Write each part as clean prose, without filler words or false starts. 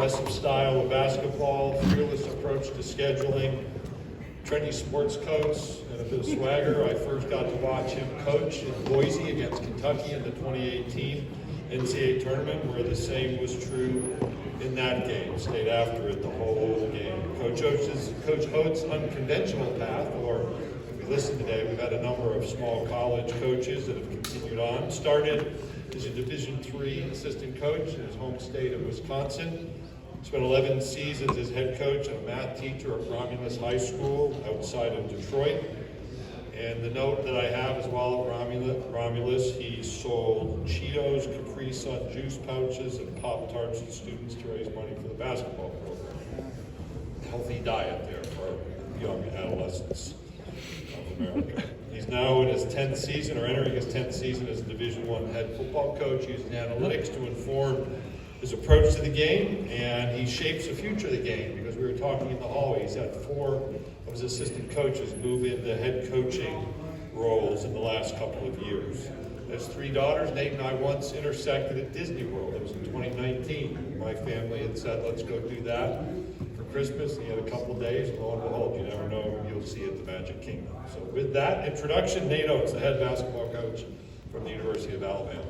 Aggressive style of basketball, fearless approach to scheduling, trendy sports coats, and a bit of swagger. I first got to watch him coach in Boise against Kentucky in the 2018 NCAA tournament, where the same was true in that game. Stayed after it the whole game. Coach Oats' unconventional path, or if we listen today, we've had a number of small college coaches that have continued on. Started as a Division III assistant coach in his home state of Wisconsin. Spent 11 seasons as head coach and a math teacher at Romulus High School outside of Detroit. And the note that I have as well at Romulus, he sold Cheetos, Capri Sun juice pouches, and Pop-Tarts to students to raise money for the basketball program. Healthy diet there for young adolescents of America. He's now in his 10th season, or entering his 10th season as a Division I head football coach, using analytics to inform his approach to the game, and he shapes the future of the game, because we were talking in the hallway. He's had 4 of his assistant coaches move into head coaching roles in the last couple of years. He has 3 daughters. Nate and I once intersected at Disney World. It was in 2019. My family had said, let's go do that for Christmas. He had a couple of days, and lo and behold, you never know who you'll see at the Magic Kingdom. So with that introduction, Nate Oats, the head basketball coach from the University of Alabama.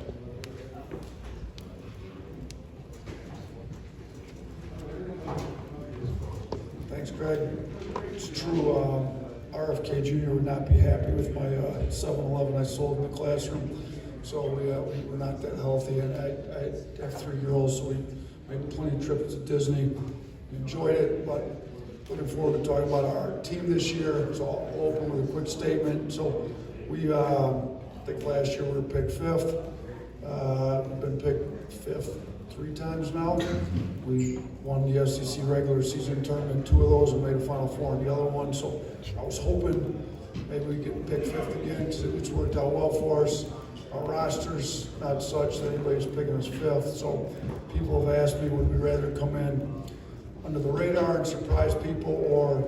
Thanks, Greg. It's true, RFK Jr. would not be happy with my 7-Eleven I sold in the classroom. So we're not that healthy, and I have 3 girls, so we made plenty of trips to Disney. Enjoyed it, but looking forward to talking about our team this year. So I'll open with a quick statement. So we, I think last year we were picked 5th. We've been picked 5th 3 times now. We won the SEC regular season tournament, 2 of those, and made a Final Four in the other one. So I was hoping maybe we get picked 5th again, because it's worked out well for us. Our roster's not such that anybody's picking us 5th. So people have asked me, would we rather come in under the radar and surprise people, or,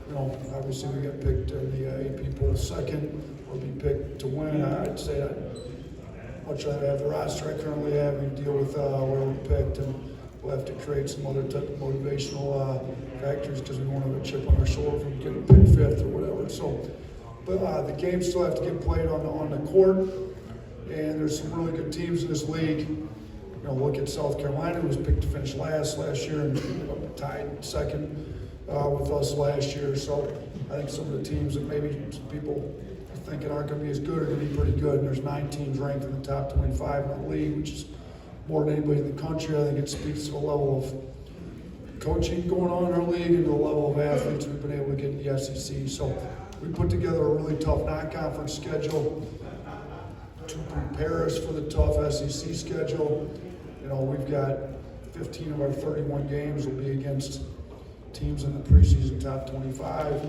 you know, obviously we got picked in the AP poll 2nd, or be picked to win. I'd say I'd much rather have the roster I currently have and deal with where we picked, and we'll have to create some other type of motivational factors, because we won't have a chip on our shoulder from getting picked 5th or whatever. So, but the games still have to get played on the court, and there's some really good teams in this league. You know, look at South Carolina, who was picked to finish last year, and tied 2nd with us last year. So I think some of the teams that maybe some people thinking aren't going to be as good are going to be pretty good. And there's 9 teams ranked in the top 25 in the league, which is more than anybody in the country. I think it speaks to the level of coaching going on in our league and the level of athletes we've been able to get in the SEC. So we put together a really tough non-conference schedule to prepare us for the tough SEC schedule. You know, we've got 15 of our 31 games will be against teams in the preseason top 25.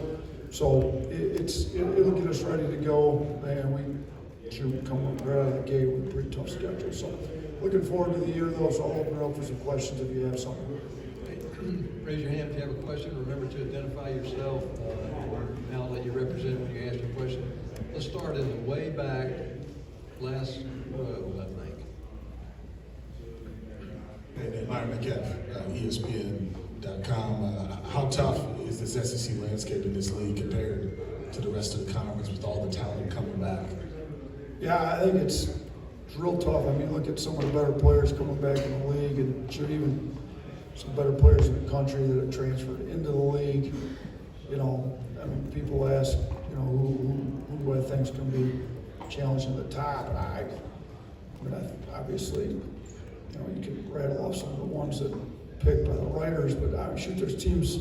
So it'll get us ready to go, and we should come right out of the gate with a pretty tough schedule. So looking forward to the year, though, so I'll open it up for some questions if you have something. Raise your hand if you have a question. Remember to identify yourself and outlet you represent when you ask your question. Let's start in the way back last row, I think. And Myron McKeff, ESPN.com. How tough is this SEC landscape in this league compared to the rest of the conference with all the talent coming back? Yeah, I think it's real tough. I mean, look at some of the better players coming back in the league, and sure, even some better players in the country that have transferred into the league. You know, I mean, people ask, you know, who do I think is going to be challenging the top? And I mean, obviously, you know, you can rattle off some of the ones that picked by the writers, but I'm sure there's teams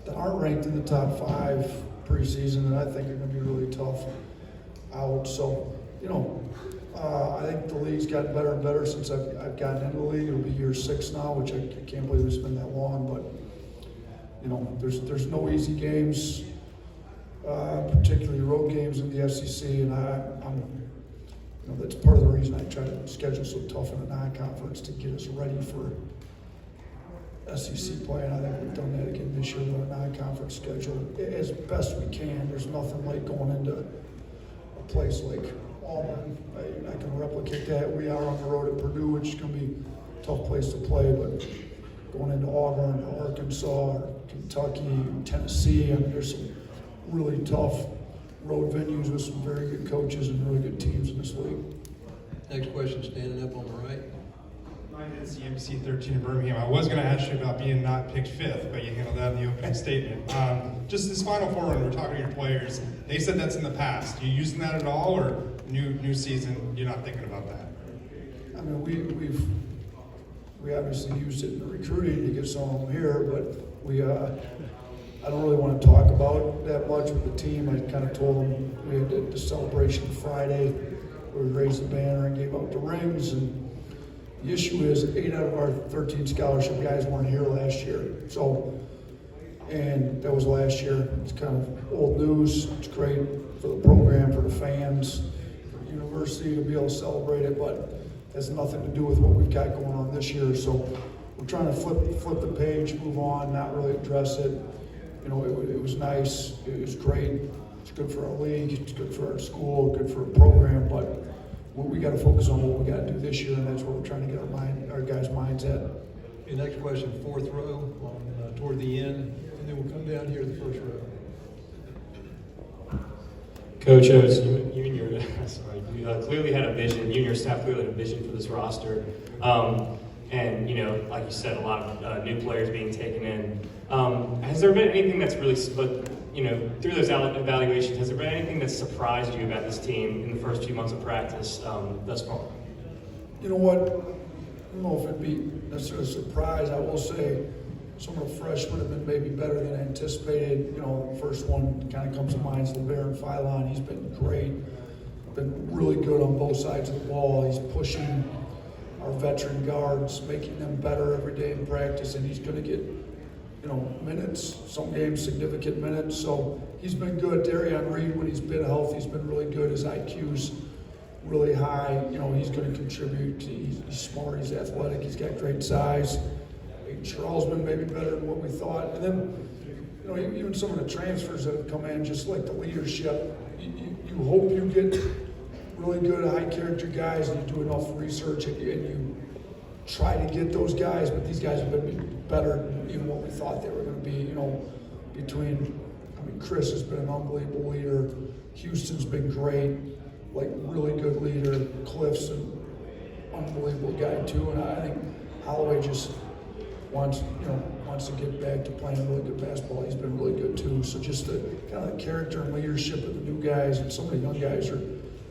that aren't ranked in the top 5 preseason that I think are going to be really tough out. So, you know, I think the league's gotten better and better since I've gotten into the league. It'll be year 6 now, which I can't believe it's been that long. But you know, there's no easy games, particularly road games in the SEC, and I'm you know, that's part of the reason I try to schedule so tough in the non-conference, to get us ready for SEC play. And I think we've done that again this year with our non-conference schedule as best we can. There's nothing like going into a place like Auburn. You're not going to replicate that. We are on the road at Purdue, which is going to be a tough place to play, but going into Auburn, Arkansas, Kentucky, Tennessee. I mean, there's some really tough road venues with some very good coaches and really good teams in this league. Next question, standing up on the right. Mine is CMC 13 in Birmingham. I was going to ask you about being not picked fifth, but you handled that in the opening statement. Just this Final Four run, we're talking to your players. They said that's in the past. You using that at all, or new season, you're not thinking about that? I mean, we obviously used it in the recruiting to get some of them here, but I don't really want to talk about that much with the team. I kind of told them we had the celebration Friday where we raised the banner and gave out the rings. And the issue is 8 out of our 13 scholarship guys weren't here last year. So, and that was last year. It's kind of old news. It's great for the program, for the fans, for the university to be able to celebrate it, but it has nothing to do with what we've got going on this year. So we're trying to flip the page, move on, not really address it. You know, it was nice. It was great. It's good for our league. It's good for our school. Good for our program. But we got to focus on what we got to do this year, and that's what we're trying to get our guys' minds at. Okay, next question, fourth row, on, toward the end, and then we'll come down here to the first row. Coach Oats, you and your you clearly had a vision. You and your staff clearly had a vision for this roster, and you know, like you said, a lot of new players being taken in. Has there been anything that's really, you know, through those evaluations, has there been anything that surprised you about this team in the first few months of practice thus far? You know what? I don't know if it'd be necessarily a surprise. I will say some of the freshmen have been maybe better than anticipated. You know, the first one kind of comes to mind is LeBaron Philon. He's been great, been really good on both sides of the ball. He's pushing our veteran guards, making them better every day in practice, and he's going to get, you know, minutes, some games significant minutes. So he's been good. Darian Reed, when he's been healthy, he's been really good. His IQ's really high. You know, he's going to contribute. He's smart. He's athletic. He's got great size. Charles been maybe better than what we thought. And then, you know, even some of the transfers that have come in, just like the leadership, you hope you get really good, high-character guys, and you do enough research, and you try to get those guys, but these guys have been better than even what we thought they were going to be. You know, Chris has been an unbelievable leader. Houston's been great, like really good leader. Cliff's an unbelievable guy too, and I think Holloway just wants to get back to playing really good basketball. He's been really good too. So just the kind of the character and leadership of the new guys, and some of the young guys are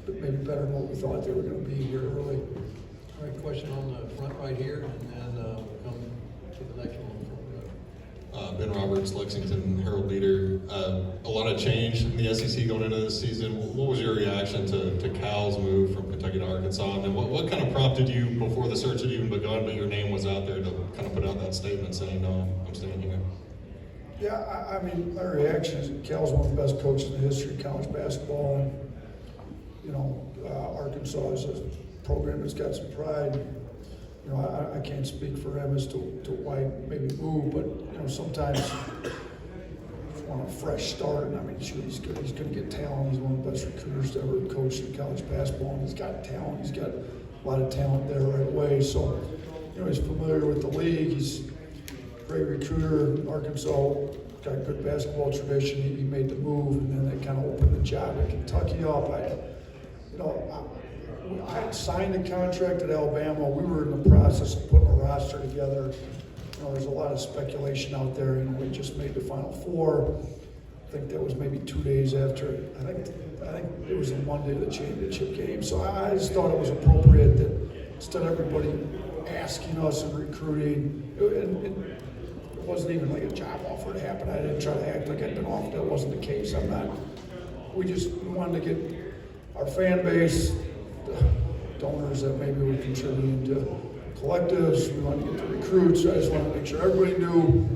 maybe better than what we thought they were going to be here early. All right, question on the front right here, and then we'll come to the next one on the front row. Ben Roberts, Lexington Herald Leader. A lot of change in the SEC going into this season. What was your reaction to Cal's move from Kentucky to Arkansas? And then what kind of prompted you, before the search had even begun, but your name was out there, to kind of put out that statement saying, no, I'm staying here? Yeah, I mean, my reaction is Cal's one of the best coaches in the history of college basketball. And, you know, Arkansas is a program that's got some pride. You know, I can't speak for him as to why maybe move, but, you know, sometimes you want a fresh start. And I mean, sure, he's good. He's going to get talent. He's one of the best recruiters to ever coach in college basketball. And he's got talent. He's got a lot of talent there right away. So, you know, he's familiar with the league. He's a great recruiter. Arkansas got a good basketball tradition. He made the move, and then they kind of opened the job at Kentucky up. I had signed a contract at Alabama. We were in the process of putting a roster together. You know, there's a lot of speculation out there. You know, we just made the Final Four. I think that was maybe 2 days after. I think it was the Monday of the championship game. So I just thought it was appropriate that instead of everybody asking us and recruiting, it wasn't even like a job offer to happen. I didn't try to act like I'd been offered. That wasn't the case. We wanted to get our fan base, donors that maybe were contributing to collectives. We wanted to get the recruits. I just wanted to make sure everybody knew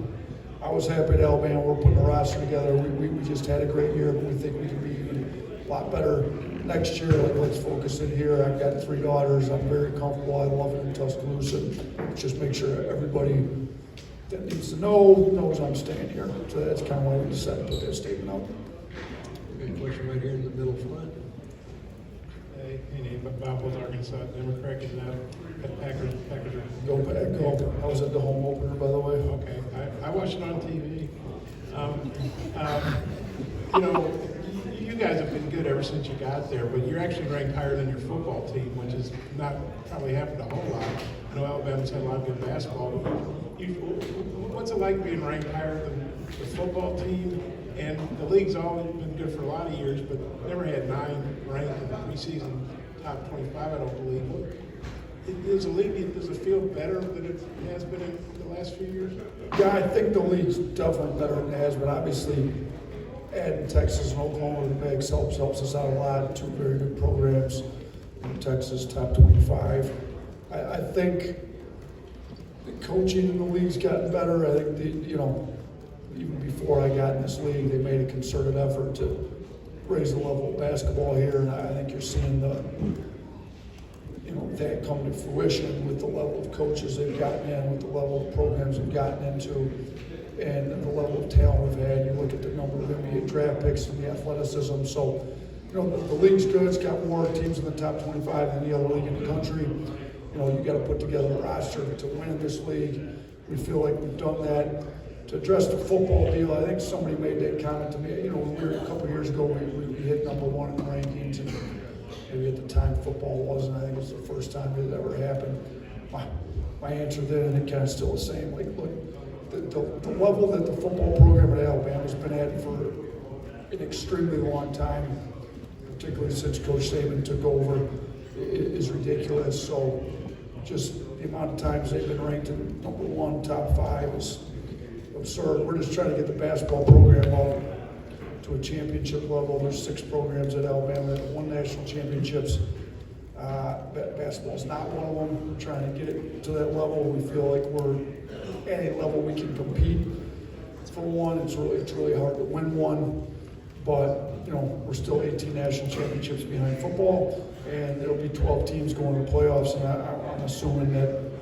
I was happy at Alabama. We're putting a roster together. We just had a great year, but we think we can be even a lot better next year. Like, let's focus in here. I've got 3 daughters. I'm very comfortable. I love it in Tuscaloosa. Just make sure everybody that needs to know knows I'm staying here. So that's kind of why we decided to put that statement out. Okay, question right here in the middle front. Hey, Nate, Bob with Arkansas Democrat is Packers are Go back, go. I was at the home opener, by the way. okay. I watched it on TV. You know, you guys have been good ever since you got there, but you're actually ranked higher than your football team, which is not probably happened a whole lot. I know Alabama's had a lot of good basketball, but what's it like being ranked higher than the football team? And the league's always been good for a lot of years, but never had 9 ranked in the preseason top 25, I don't believe. Does it feel better than it has been in the last few years? Yeah, I think the league's definitely better than it has, but obviously adding Texas and Oklahoma to the mix helps us out a lot. 2 very good programs. Texas top 25. I think the coaching in the league's gotten better. I think even before I got in this league, they made a concerted effort to raise the level of basketball here, and I think you're seeing that come to fruition with the level of coaches they've gotten in, with the level of programs they've gotten into, and the level of talent we've had. You look at the number of NBA draft picks and the athleticism. So, the league's good. It's got more teams in the top 25 than any other league in the country. You got to put together a roster to win in this league. We feel like we've done that. To address the football deal, I think somebody made that comment to me. A couple of years ago, we hit number 1 in the rankings, and maybe at the time football wasn't. I think it was the first time it ever happened. My answer then, and it kind of still the same. Like, look, the level that the football program at Alabama has been at for an extremely long time, particularly since Coach Saban took over, is ridiculous. So, just the amount of times they've been ranked in number 1, top 5 is absurd. We're just trying to get the basketball program up to a championship level. There's 6 programs at Alabama that have won national championships. Basketball's not one of them. We're trying to get it to that level. We feel like we're at a level we can compete for one. It's really hard to win one, but we're still 18 national championships behind football, and there'll be 12 teams going to the playoffs. And I'm assuming that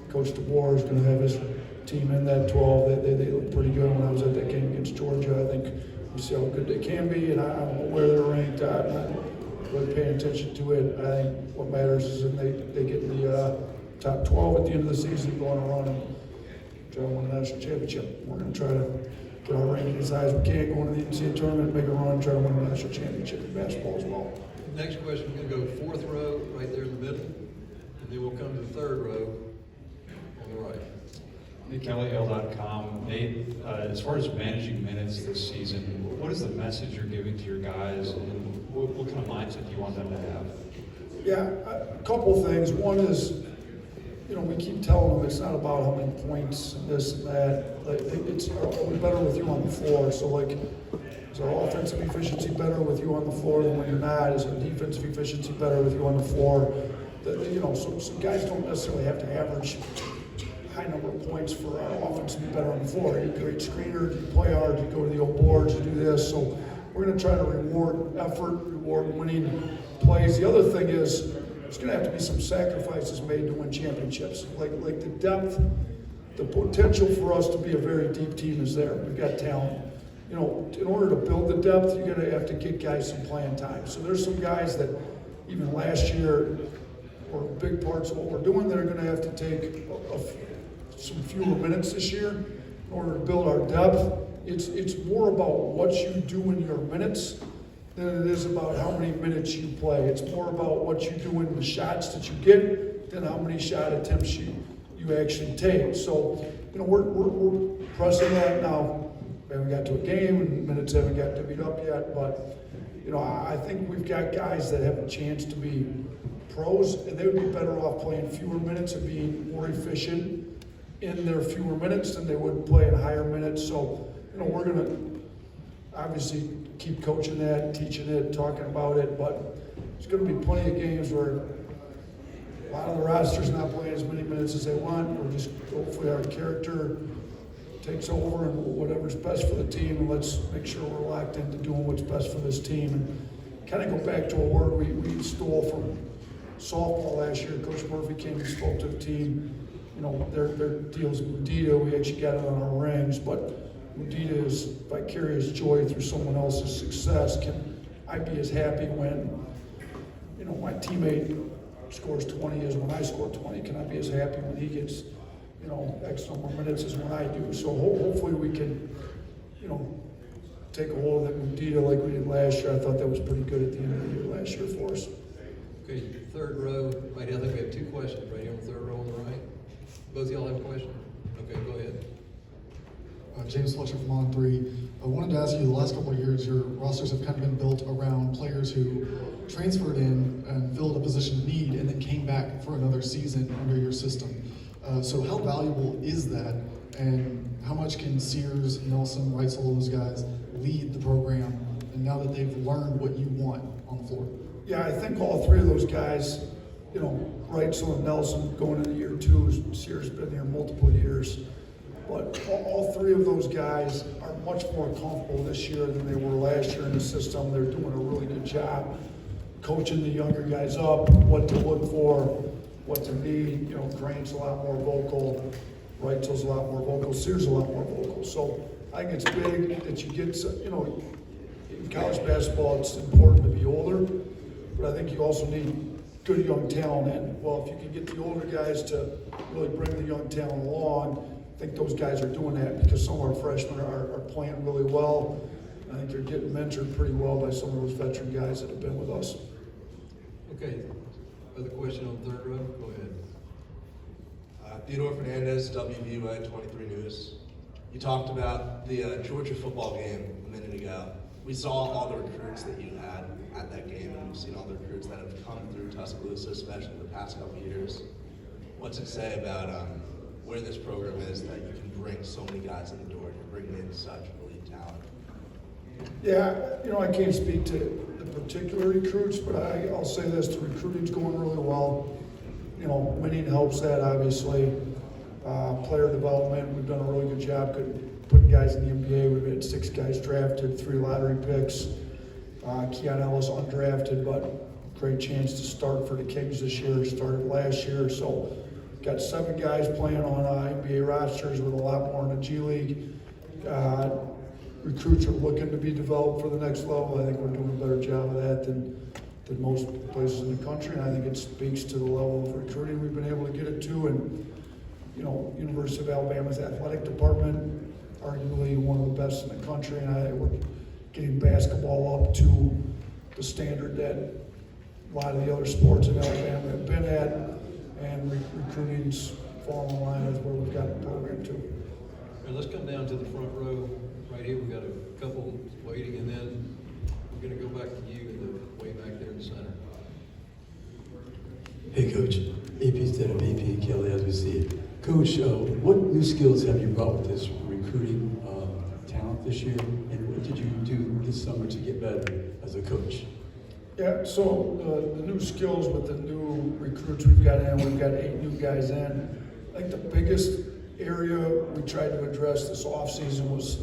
Coach DeBoer is going to have his team in that 12. They look pretty good. When I was at that game against Georgia, I think we see how good they can be, and I don't know where they're ranked. I'm not really paying attention to it. I think what matters is that they get in the top 12 at the end of the season, go on a run and try to win a national championship. We're going to try to get our ranking as high as we can, go into the NCAA tournament, make a run, try to win a national championship in basketball as well. Next question, we're going to go 4th row, right there in the middle, and then we'll come to the 3rd row on the right. Nate Kelly, L.com. Nate, as far as managing minutes this season, what is the message you're giving to your guys, and what kind of mindset do you want them to have? Yeah, a couple things. One is, we keep telling them it's not about how many points and this and that. Like, are we better with you on the floor? So, is our offensive efficiency better with you on the floor than when you're not? Is our defensive efficiency better with you on the floor? So guys don't necessarily have to average high number of points for our offense to be better on the floor. You're a great screener, you play hard, you go to the old boards, you do this. So we're going to try to reward effort, reward winning plays. The other thing is there's going to have to be some sacrifices made to win championships. Like the depth, the potential for us to be a very deep team is there. We've got talent. In order to build the depth, you're going to have to get guys some playing time. So there's some guys that even last year were big parts of what we're doing that are going to have to take some fewer minutes this year in order to build our depth. It's more about what you do in your minutes than it is about how many minutes you play. It's more about what you do in the shots that you get than how many shot attempts you actually take. So, we're pressing that now. We haven't got to a game and minutes haven't got divvied up yet, but I think we've got guys that have a chance to be pros, and they would be better off playing fewer minutes and being more efficient in their fewer minutes than they would play in higher minutes. So, we're going to obviously keep coaching that, teaching it, talking about it, but there's going to be plenty of games where a lot of the roster's not playing as many minutes as they want. We're just hopefully our character takes over and whatever's best for the team, and let's make sure we're locked into doing what's best for this team. And kind of go back to a word we stole from softball last year. Coach Murphy came and spoke to the team. Their deals with Mudita, we actually got it on our rings, but Mudita is vicarious joy through someone else's success. Can I be as happy when my teammate scores 20 as when I score 20. Can I be as happy when he gets, X number of minutes as when I do? So hopefully we can, take a hold of that with Dita like we did last year. I thought that was pretty good at the end of the year last year for us. Okay, third row, right here, I think we have two questions right here on the third row on the right. Both of y'all have a question? Okay, go ahead. James Fletcher from On 3. I wanted to ask you, the last couple of years, your rosters have kind of been built around players who transferred in and filled a position of need and then came back for another season under your system. So how valuable is that, and how much can Sears, Nelson, Reitzel, those guys lead the program, and now that they've learned what you want on the floor? Yeah, I think all three of those guys, Reitzel and Nelson going into year 2, Sears been here multiple years. But all three of those guys are much more comfortable this year than they were last year in the system. They're doing a really good job coaching the younger guys up, what to look for, what to need. Grant's a lot more vocal, Reitzel's a lot more vocal, Sears a lot more vocal. So I think it's big that you get, in college basketball, it's important to be older, but I think you also need good young talent in. Well, if you can get the older guys to really bring the young talent along, I think those guys are doing that because some of our freshmen are playing really well. I think they're getting mentored pretty well by some of those veteran guys that have been with us. Okay, other question on the third row? Go ahead. Theodore Fernandez, WVUN 23 News. You talked about the Georgia football game a minute ago. We saw all the recruits that you had at that game, and we've seen all the recruits that have come through Tuscaloosa, especially the past couple of years. What's it say about where this program is that you can bring so many guys in the door? You're bringing in such elite talent. Yeah, I can't speak to the particular recruits, but I'll say this, the recruiting's going really well. Winning helps that, obviously. Player development, we've done a really good job putting guys in the NBA. We've had 6 guys drafted, 3 lottery picks. Keon Ellis undrafted, but great chance to start for the Kings this year, started last year. So got 7 guys playing on NBA rosters with a lot more in the G League. Recruits are looking to be developed for the next level. I think we're doing a better job of that than most places in the country, and I think it speaks to the level of recruiting we've been able to get it to. And University of Alabama's athletic department, arguably one of the best in the country, and we're getting basketball up to the standard that a lot of the other sports in Alabama have been at, and recruiting's falling in line with where we've got the program to. All right, let's come down to the front row. Right here, we've got a couple waiting, and then we're going to go back to you in the way back there in the center. Hey, Coach. AP instead of AP, Kelly, as we see it. Coach, what new skills have you brought with this recruiting talent this year, and what did you do this summer to get better as a coach? Yeah, so the new skills with the new recruits we've got in, we've got 8 new guys in. I think the biggest area we tried to address this offseason was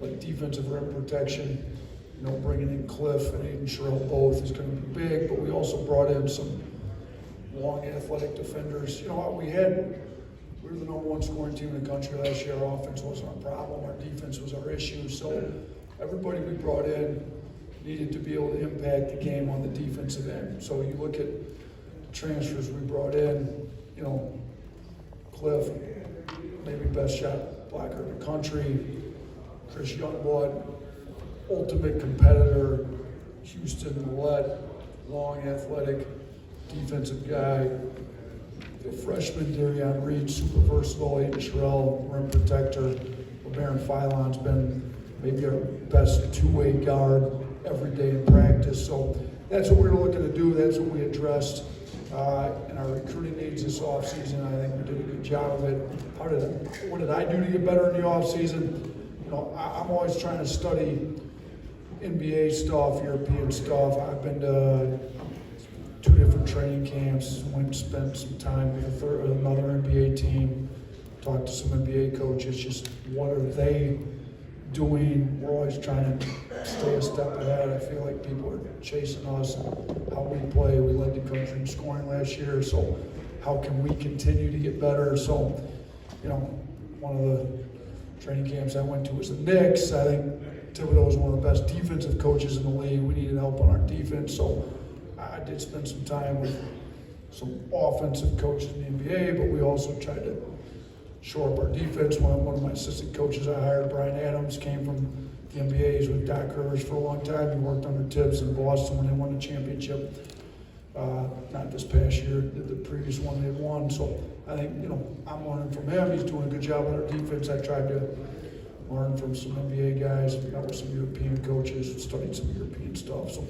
like defensive rim protection. Bringing in Cliff and Aiden Sherrill both is going to be big, but we also brought in some long athletic defenders. We were the number 1 scoring team in the country last year. Our offense wasn't our problem. Our defense was our issue. So everybody we brought in needed to be able to impact the game on the defensive end. So you look at the transfers we brought in, Cliff, maybe best shot blocker in the country. Chris Youngblood, ultimate competitor. Houston Millette, long athletic defensive guy. The freshman Darion Reed, super versatile. Aiden Sherrill, rim protector. Baron Philon's been maybe our best 2-way guard every day in practice. So that's what we were looking to do. That's what we addressed in our recruiting needs this offseason. I think we did a good job of it. What did I do to get better in the offseason? I'm always trying to study NBA stuff, European stuff. I've been to 2 different training camps, went and spent some time with another NBA team, talked to some NBA coaches, just what are they doing? We're always trying to stay a step ahead. I feel like people are chasing us and how we play. We led the country in scoring last year, so how can we continue to get better? So, one of the training camps I went to was the Knicks. I think Thibodeau was one of the best defensive coaches in the league. We needed help on our defense, so I did spend some time with some offensive coaches in the NBA, but we also tried to shore up our defense. One of my assistant coaches I hired, Brian Adams, came from the NBA. He's with Doc Rivers for a long time. He worked under Tibbs in Boston when they won the championship. Not this past year, the previous one they won. So I think, I'm learning from him. He's doing a good job with our defense. I tried to learn from some NBA guys, met with some European coaches, studied some European stuff. So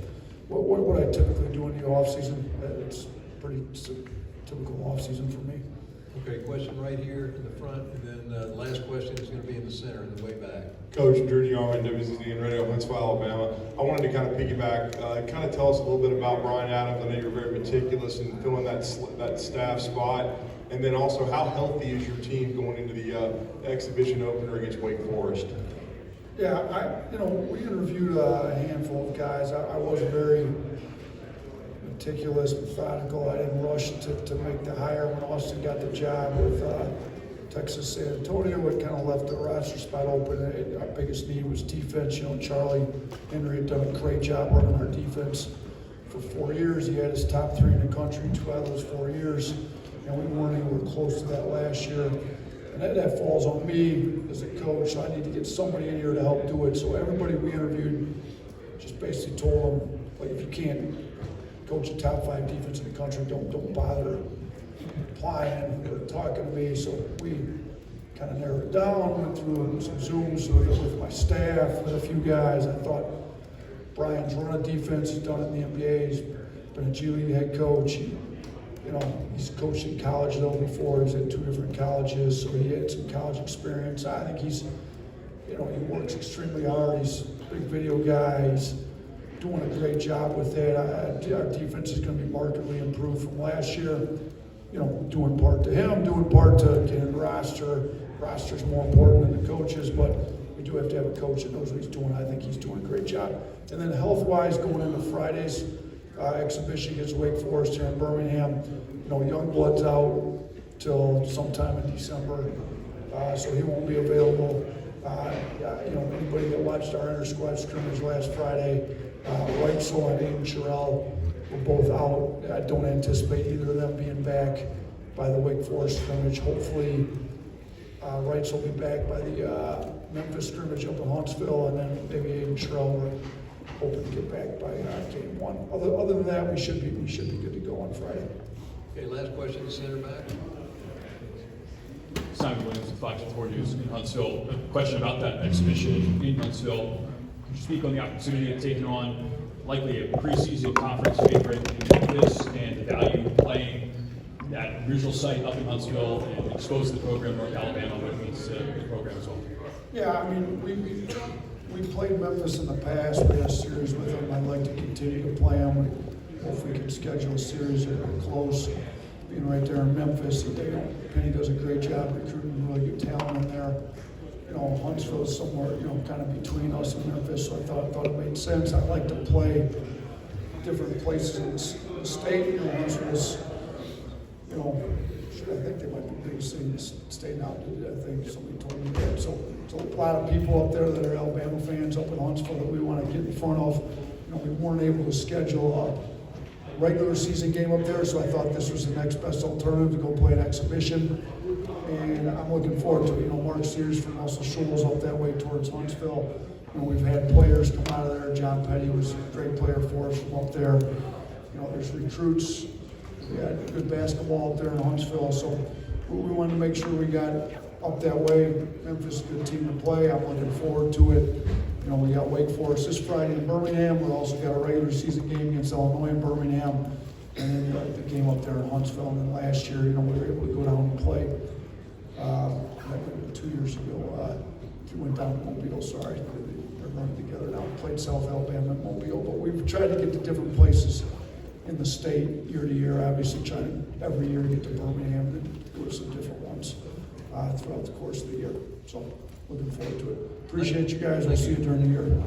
what I typically do in the off season, it's pretty typical off season for me. Okay, question right here in the front, and then the last question is going to be in the center, in the way back. Coach Drew DeArmond, WCC and Radio, Huntsville, Alabama. I wanted to kind of piggyback, kind of tell us a little bit about Brian Adams. I know you're very meticulous in filling that staff spot. And then also, how healthy is your team going into the exhibition opener against Wake Forest? Yeah, we interviewed a handful of guys. I was very meticulous, methodical. I didn't rush to make the hire. When Austin got the job with Texas San Antonio, it kind of left the roster spot open. Our biggest need was defense. Charlie Henry had done a great job running our defense for 4 years. He had his top 3 in the country 2 out of those 4 years, and we weren't anywhere close to that last year. And that falls on me as a coach. So I need to get somebody in here to help do it. So everybody we interviewed just basically told them, like, if you can't coach a top 5 defense in the country, don't bother applying or talking to me. So we kind of narrowed it down, went through some Zooms with my staff, with a few guys. I thought Brian's run a defense, he's done it in the NBA, he's been a G League head coach. He's coached in college though before. He's at 2 different colleges, so he had some college experience. I think he's, he works extremely hard. He's a big video guy. He's doing a great job with that. Our defense is going to be markedly improved from last year. Doing part to him, doing part to getting the roster. Roster's more important than the coaches, but we do have to have a coach that knows what he's doing. I think he's doing a great job. And then health-wise, going into Friday's exhibition against Wake Forest here in Birmingham, Youngblood's out till sometime in December, so he won't be available. Anybody that watched our inter-squad scrimmage last Friday, Reitzel and Aiden Sherrill were both out. I don't anticipate either of them being back by the Wake Forest scrimmage. Hopefully, Reitzel will be back by the Memphis scrimmage up in Huntsville, and then maybe Aiden Sherrill we're hoping to get back by game 1. Other than that, we should be good to go on Friday. Okay, last question, center back. Simon Williams with Fox 4 News in Huntsville. A question about that exhibition in Huntsville. Could you speak on the opportunity of taking on likely a preseason conference favorite in Memphis and the value of playing that regional site up in Huntsville and expose the program North Alabama, what it means to the program as well? Yeah, we played Memphis in the past. We had a series with them. I'd like to continue to play them. Hopefully we can schedule a series close, being right there in Memphis. Penny does a great job recruiting really good talent in there. Huntsville is somewhere, kind of between us and Memphis, so I thought it made sense. I like to play different places in the state. Huntsville's, I think they might be the biggest city in the state now. I think somebody told me that. So there's a lot of people up there that are Alabama fans up in Huntsville that we want to get in front of. We weren't able to schedule a regular season game up there, so I thought this was the next best alternative to go play an exhibition. And I'm looking forward to it. Mark Sears from Russell Shoals up that way towards Huntsville. We've had players come out of there. John Petty was a great player for us from up there. There's recruits. We had good basketball up there in Huntsville, so we wanted to make sure we got up that way. Memphis is a good team to play. I'm looking forward to it. We got Wake Forest this Friday in Birmingham. We also got a regular season game against Illinois in Birmingham, and then the game up there in Huntsville. And then last year, we were able to go down and play. 2 years ago, we went down to Mobile. Sorry, they're running together now. Played South Alabama at Mobile, but we've tried to get to different places in the state year to year. Obviously, trying every year to get to Birmingham and go to some different ones throughout the course of the year. So, looking forward to it. Appreciate you guys. We'll see you during the year.